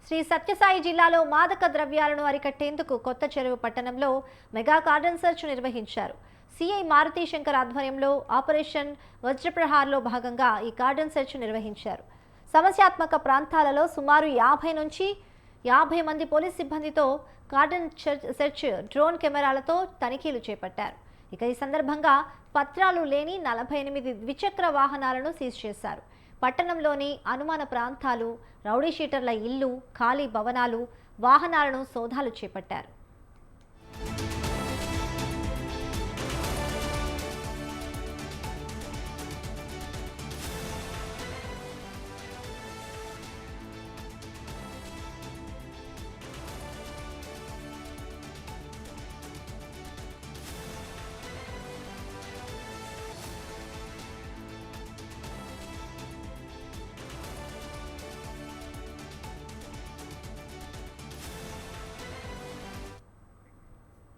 శ్రీ సత్యసాయి జిల్లాలో మాదక ద్రవ్యాలను అరికట్టేందుకు కొత్త చెరువు పట్టణంలో మెగా కార్డన్ సెర్చ్ నిర్వహించారు. సిఐ మారుతి శంకర్ ఆధ్వర్యంలో ఆపరేషన్ వజ్రప్రహార్లో భాగంగా ఈ కార్డన్ సెర్చ్ నిర్వహించారు. సమస్యాత్మక ప్రాంతాలలో సుమారు 50 నుంచి 50 మంది పోలీస్ సిబ్బందితో కార్డన్ సెర్చ్ డ్రోన్ కెమెరాలతో తనిఖీలు చేపట్టారు. ఇక ఈ సందర్భంగా పత్రాలు లేని 48 ద్విచక్ర వాహనాలను సీజ్ చేశారు. పట్టణంలోని అనుమాన ప్రాంతాలు, రౌడీ షీటర్ల ఇల్లు, ఖాళీ భవనాలు, వాహనాలను సోదాలు చేపట్టారు.